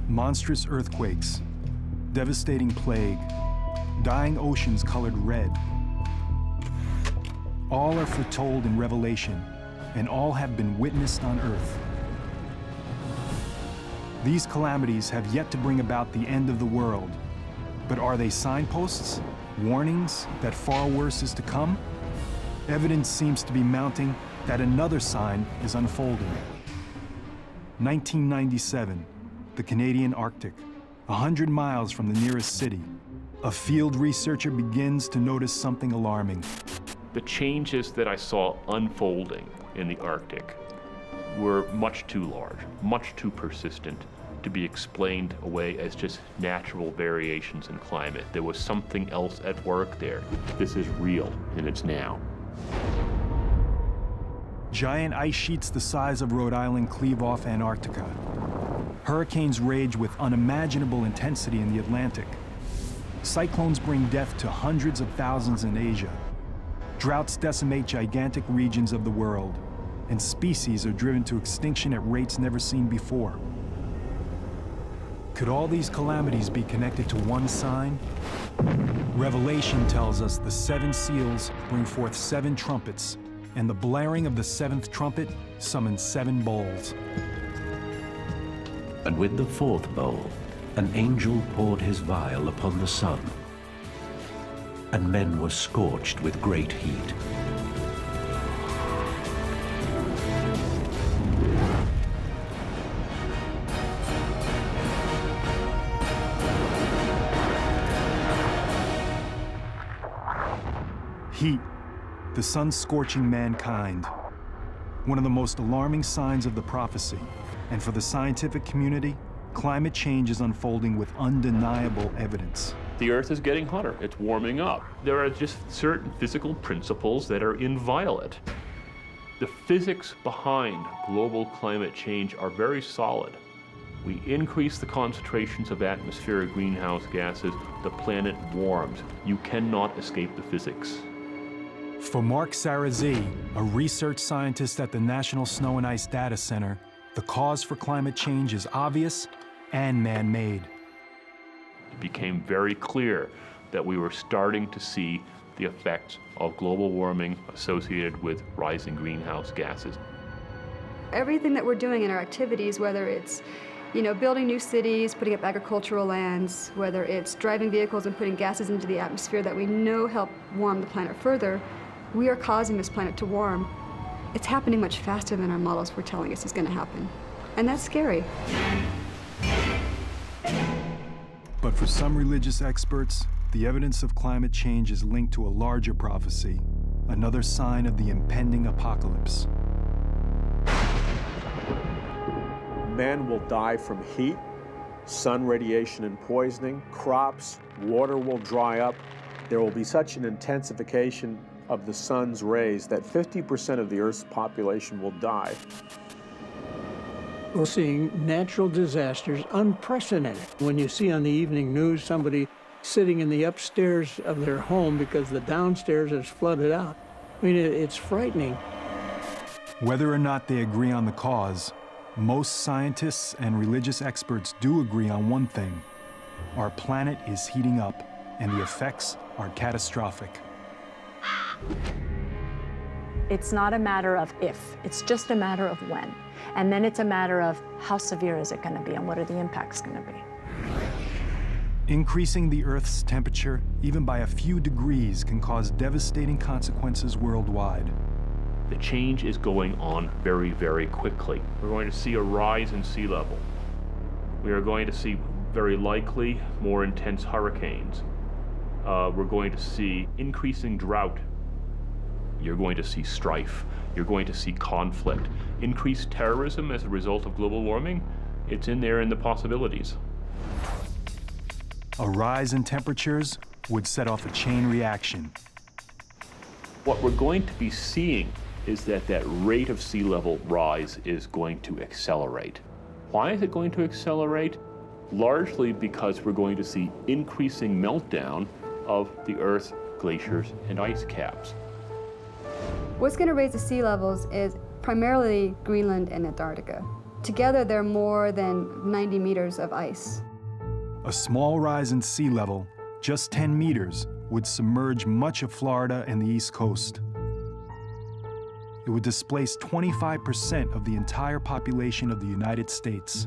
Monstrous earthquakes, devastating plague, dying oceans colored red. All are foretold in Revelation, and all have been witnessed on Earth. These calamities have yet to bring about the end of the world, but are they signposts, warnings that far worse is to come? Evidence seems to be mounting that another sign is unfolding. 1997, the Canadian Arctic, 100 miles from the nearest city. A field researcher begins to notice something alarming. The changes that I saw unfolding in the Arctic were much too large, much too persistent to be explained away as just natural variations in climate. There was something else at work there. This is real, and it's now. Giant ice sheets the size of Rhode Island cleave off Antarctica. Hurricanes rage with unimaginable intensity in the Atlantic. Cyclones bring death to hundreds of thousands in Asia. Droughts decimate gigantic regions of the world, and species are driven to extinction at rates never seen before. Could all these calamities be connected to one sign? Revelation tells us the 7 seals bring forth 7 trumpets, and the blaring of the 7th trumpet summons 7 bowls. And with the 4th bowl, an angel poured his vial upon the sun, and men were scorched with great heat. Heat, the sun scorching mankind. One of the most alarming signs of the prophecy. And for the scientific community, climate change is unfolding with undeniable evidence. The Earth is getting hotter. It's warming up. There are just certain physical principles that are inviolate. The physics behind global climate change are very solid. We increase the concentrations of atmospheric greenhouse gases, the planet warms. You cannot escape the physics. For Mark Sarazi, a research scientist at the National Snow and Ice Data Center, the cause for climate change is obvious and man-made. It became very clear that we were starting to see the effects of global warming associated with rising greenhouse gases. Everything that we're doing in our activities, whether it's building new cities, putting up agricultural lands, whether it's driving vehicles and putting gases into the atmosphere that we know help warm the planet further, we are causing this planet to warm. It's happening much faster than our models were telling us is going to happen. And that's scary. But for some religious experts, the evidence of climate change is linked to a larger prophecy, another sign of the impending apocalypse. Men will die from heat, sun radiation and poisoning, crops, water will dry up. There will be such an intensification of the sun's rays that 50% of the Earth's population will die. We're seeing natural disasters, unprecedented. When you see on the evening news somebody sitting in the upstairs of their home because the downstairs is flooded out, I mean, it's frightening. Whether or not they agree on the cause, most scientists and religious experts do agree on one thing. Our planet is heating up, and the effects are catastrophic. It's not a matter of if, it's just a matter of when. And then it's a matter of how severe is it going to be and what are the impacts going to be. Increasing the Earth's temperature, even by a few degrees, can cause devastating consequences worldwide. The change is going on very, very quickly. We're going to see a rise in sea level. We are going to see, very likely, more intense hurricanes. We're going to see increasing drought. You're going to see strife. You're going to see conflict. Increased terrorism as a result of global warming, it's in there in the possibilities. A rise in temperatures would set off a chain reaction. What we're going to be seeing is that that rate of sea level rise is going to accelerate. Why is it going to accelerate? Largely because we're going to see increasing meltdown of the Earth's glaciers and ice caps. What's going to raise the sea levels is primarily Greenland and Antarctica. Together, they're more than 90 meters of ice. A small rise in sea level, just 10 meters, would submerge much of Florida and the East Coast. It would displace 25% of the entire population of the United States.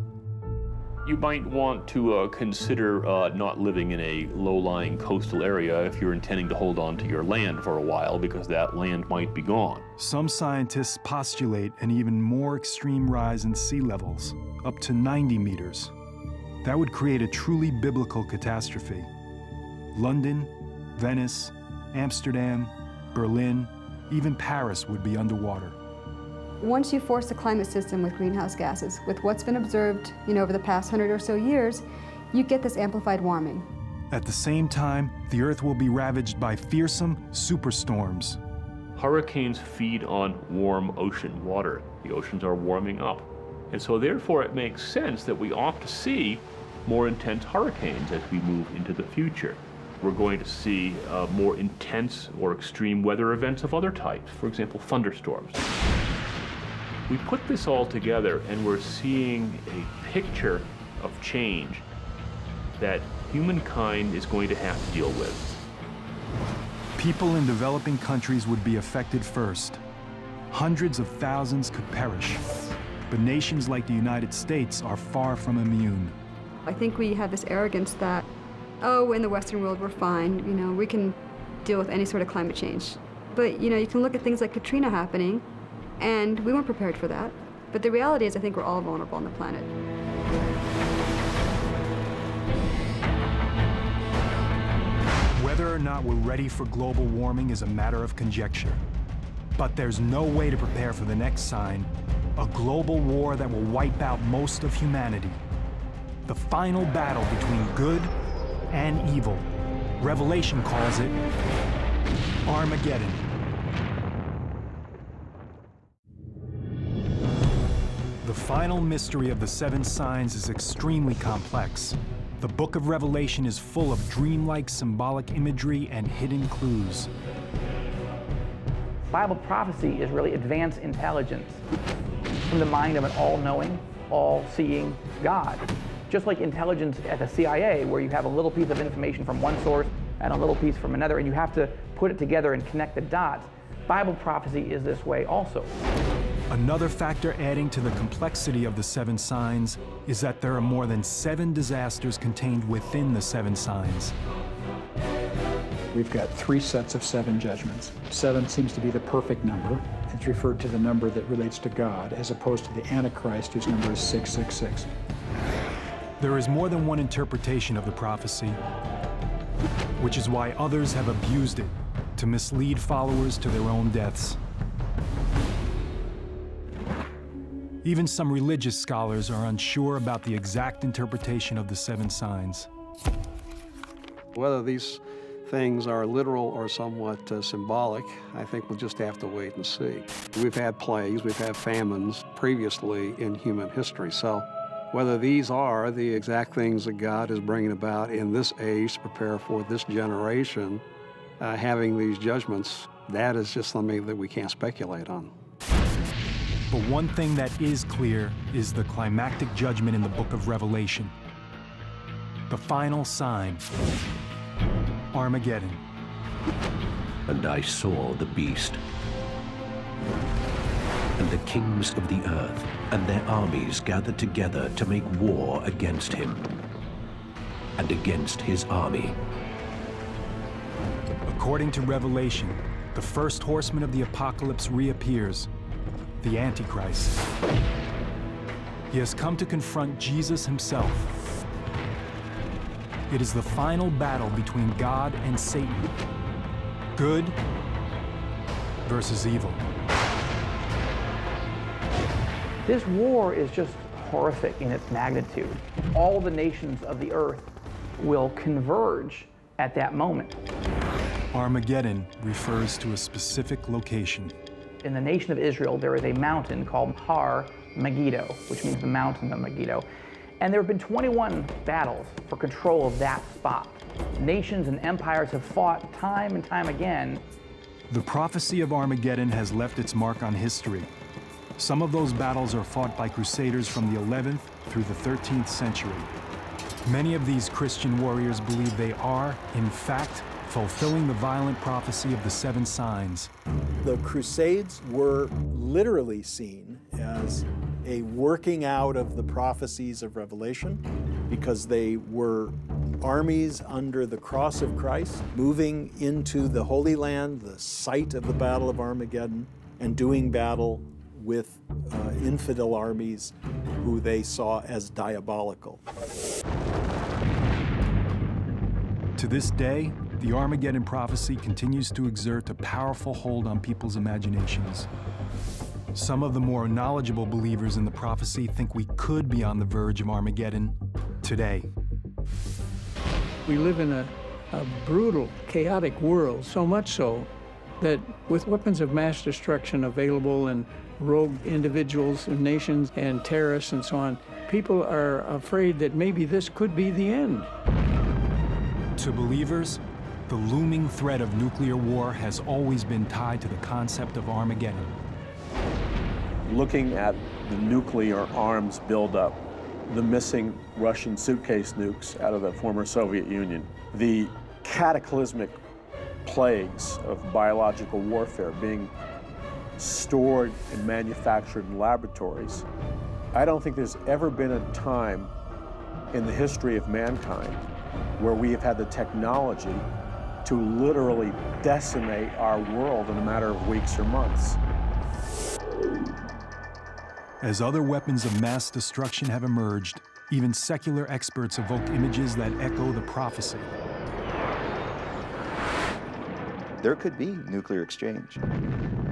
You might want to consider not living in a low-lying coastal area if you're intending to hold on to your land for a while, because that land might be gone. Some scientists postulate an even more extreme rise in sea levels, up to 90 meters. That would create a truly biblical catastrophe. London, Venice, Amsterdam, Berlin, even Paris would be underwater. Once you force the climate system with greenhouse gases, with what's been observed, over the past 100 or so years, you get this amplified warming. At the same time, the Earth will be ravaged by fearsome superstorms. Hurricanes feed on warm ocean water. The oceans are warming up. And so therefore it makes sense that we ought to see more intense hurricanes as we move into the future. We're going to see more intense or extreme weather events of other types, for example, thunderstorms. We put this all together and we're seeing a picture of change that humankind is going to have to deal with. People in developing countries would be affected first. Hundreds of thousands could perish. But nations like the United States are far from immune. I think we have this arrogance that, oh, in the Western world we're fine, we can deal with any sort of climate change. But, you can look at things like Katrina happening, and we weren't prepared for that. But the reality is I think we're all vulnerable on the planet. Whether or not we're ready for global warming is a matter of conjecture. But there's no way to prepare for the next sign, a global war that will wipe out most of humanity. The final battle between good and evil. Revelation calls it Armageddon. The final mystery of the 7 signs is extremely complex. The book of Revelation is full of dreamlike symbolic imagery and hidden clues. Bible prophecy is really advanced intelligence from the mind of an all-knowing, all-seeing God. Just like intelligence at the CIA, where you have a little piece of information from one source and a little piece from another, and you have to put it together and connect the dots, Bible prophecy is this way also. Another factor adding to the complexity of the 7 signs is that there are more than 7 disasters contained within the 7 signs. We've got 3 sets of 7 judgments. 7 seems to be the perfect number. It's referred to the number that relates to God, as opposed to the Antichrist, whose number is 666. There is more than one interpretation of the prophecy, which is why others have abused it to mislead followers to their own deaths. Even some religious scholars are unsure about the exact interpretation of the 7 signs. Whether these things are literal or somewhat symbolic, I think we'll just have to wait and see. We've had plagues, we've had famines previously in human history, so whether these are the exact things that God is bringing about in this age to prepare for this generation, having these judgments, that is just something that we can't speculate on. But one thing that is clear is the climactic judgment in the book of Revelation. The final sign, Armageddon. And I saw the beast, and the kings of the earth and their armies gathered together to make war against him and against his army. According to Revelation, the first horseman of the apocalypse reappears, the Antichrist. He has come to confront Jesus himself. It is the final battle between God and Satan. Good versus evil. This war is just horrific in its magnitude. All the nations of the earth will converge at that moment. Armageddon refers to a specific location. In the nation of Israel, there is a mountain called Har Megiddo, which means the mountain of Megiddo. And there have been 21 battles for control of that spot. Nations and empires have fought time and time again. The prophecy of Armageddon has left its mark on history. Some of those battles are fought by crusaders from the 11th through the 13th century. Many of these Christian warriors believe they are, in fact, fulfilling the violent prophecy of the 7 signs. The Crusades were literally seen as a working out of the prophecies of Revelation, because they were armies under the cross of Christ, moving into the Holy Land, the site of the Battle of Armageddon, and doing battle with infidel armies who they saw as diabolical. To this day, the Armageddon prophecy continues to exert a powerful hold on people's imaginations. Some of the more knowledgeable believers in the prophecy think we could be on the verge of Armageddon today. We live in a brutal, chaotic world, so much so that with weapons of mass destruction available and rogue individuals and nations and terrorists and so on, people are afraid that maybe this could be the end. To believers, the looming threat of nuclear war has always been tied to the concept of Armageddon. Looking at the nuclear arms buildup, the missing Russian suitcase nukes out of the former Soviet Union, the cataclysmic plagues of biological warfare being stored and manufactured in laboratories. I don't think there's ever been a time in the history of mankind where we have had the technology to literally decimate our world in a matter of weeks or months. As other weapons of mass destruction have emerged, even secular experts evoked images that echo the prophecy. There could be nuclear exchange.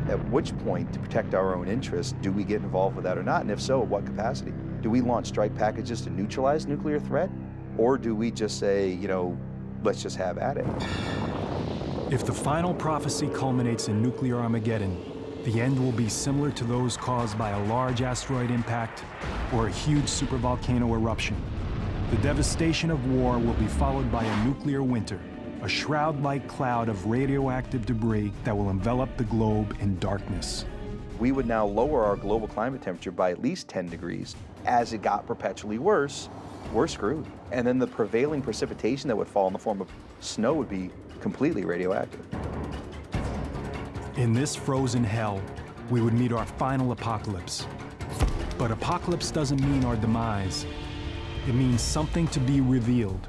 At which point, to protect our own interests, do we get involved with that or not? And if so, at what capacity? Do we launch strike packages to neutralize nuclear threat? Or do we just say, you know, let's just have at it? If the final prophecy culminates in nuclear Armageddon, the end will be similar to those caused by a large asteroid impact or a huge supervolcano eruption. The devastation of war will be followed by a nuclear winter, a shroud-like cloud of radioactive debris that will envelop the globe in darkness. We would now lower our global climate temperature by at least 10 degrees. As it got perpetually worse, we're screwed. And then the prevailing precipitation that would fall in the form of snow would be completely radioactive. In this frozen hell, we would meet our final apocalypse. But apocalypse doesn't mean our demise. It means something to be revealed.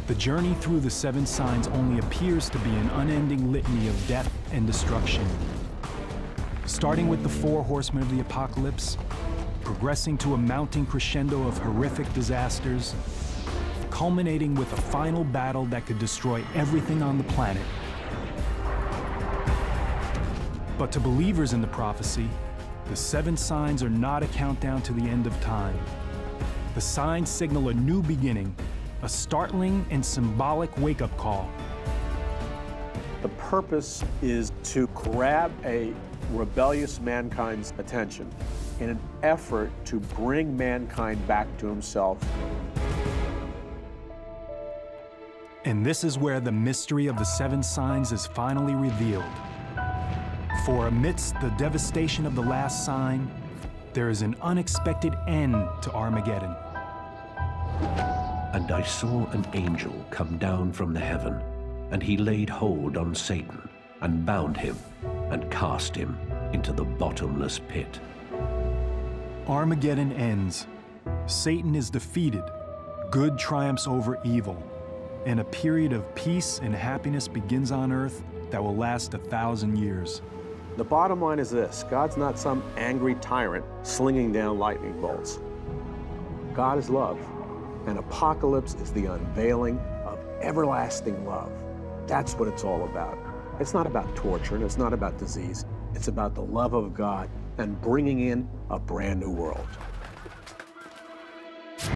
The journey through the 7 signs only appears to be an unending litany of death and destruction. Starting with the 4 horsemen of the apocalypse, progressing to a mounting crescendo of horrific disasters, culminating with a final battle that could destroy everything on the planet. But to believers in the prophecy, the 7 signs are not a countdown to the end of time. The signs signal a new beginning, a startling and symbolic wake-up call. The purpose is to grab a rebellious mankind's attention in an effort to bring mankind back to himself. And this is where the mystery of the 7 signs is finally revealed. For amidst the devastation of the last sign, there is an unexpected end to Armageddon. And I saw an angel come down from the heaven, and he laid hold on Satan, and bound him, and cast him into the bottomless pit. Armageddon ends. Satan is defeated. Good triumphs over evil. And a period of peace and happiness begins on earth that will last 1,000 years. The bottom line is this: God's not some angry tyrant slinging down lightning bolts. God is love, and apocalypse is the unveiling of everlasting love. That's what it's all about. It's not about torture, and it's not about disease. It's about the love of God and bringing in a brand new world.